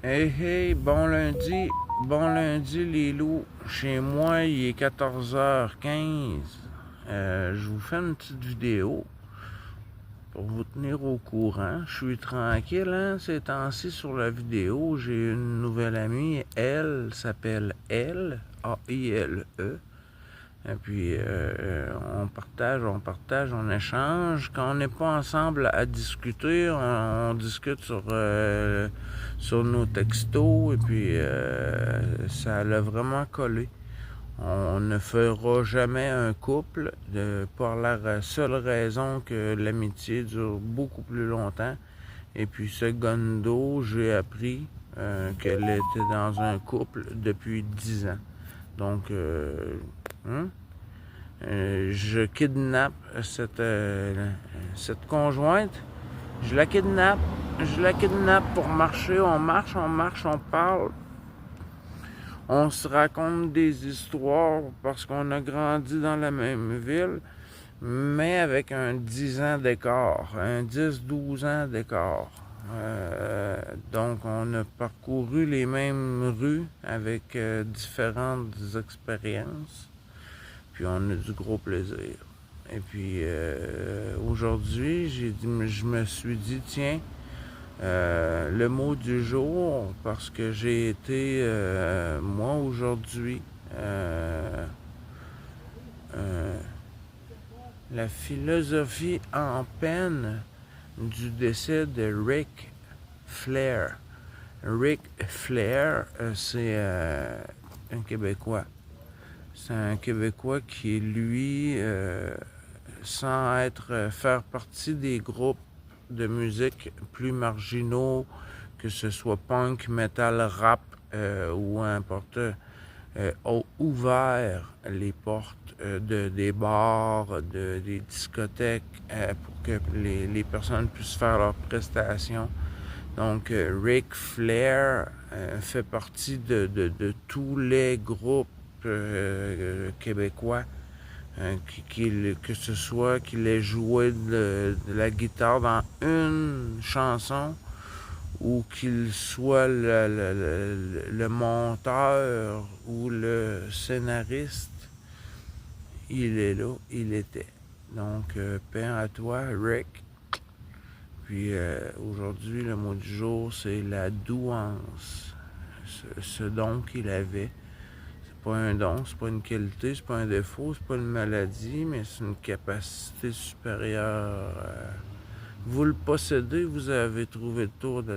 Hey hey, bon lundi les loups. Chez moi, il est 14h15. Je vous fais une petite vidéo pour vous tenir au courant. Je suis tranquille, hein, ces temps-ci sur la vidéo. J'ai une nouvelle amie, elle s'appelle Elle, A-I-L-E. Et puis, on échange. Quand on n'est pas ensemble à discuter, on discute sur nos textos. Et puis, ça l'a vraiment collé. On ne fera jamais un couple par la seule raison que l'amitié dure beaucoup plus longtemps. Et puis, ce Gondo, j'ai appris qu'elle était dans un couple depuis 10 ans. Donc, hein? Je kidnappe cette conjointe. Je la kidnappe. Je la kidnappe pour marcher. On marche, on parle. On se raconte des histoires parce qu'on a grandi dans la même ville, mais avec un 10 ans d'écart, un 10-12 ans d'écart. Donc, on a parcouru les mêmes rues avec différentes expériences. Puis on a du gros plaisir. Et puis aujourd'hui, je me suis dit, tiens, le mot du jour, parce que j'ai été, moi aujourd'hui, euh, la philosophie en peine du décès de Ric Flair. Ric Flair, c'est un Québécois. C'est un Québécois qui, lui, sans faire partie des groupes de musique plus marginaux, que ce soit punk, metal, rap ou n'importe, a ouvert les portes des bars, des discothèques pour que les personnes puissent faire leurs prestations. Donc, Ric Flair fait partie de tous les groupes québécois, que ce soit qu'il ait joué de la guitare dans une chanson ou qu'il soit le monteur ou le scénariste, il est là, il était. Donc, paix à toi, Rick. Puis aujourd'hui, le mot du jour, c'est la douance. Ce don qu'il avait. C'est pas un don, c'est pas une qualité, c'est pas un défaut, c'est pas une maladie, mais c'est une capacité supérieure. Vous le possédez, vous avez trouvé le tour de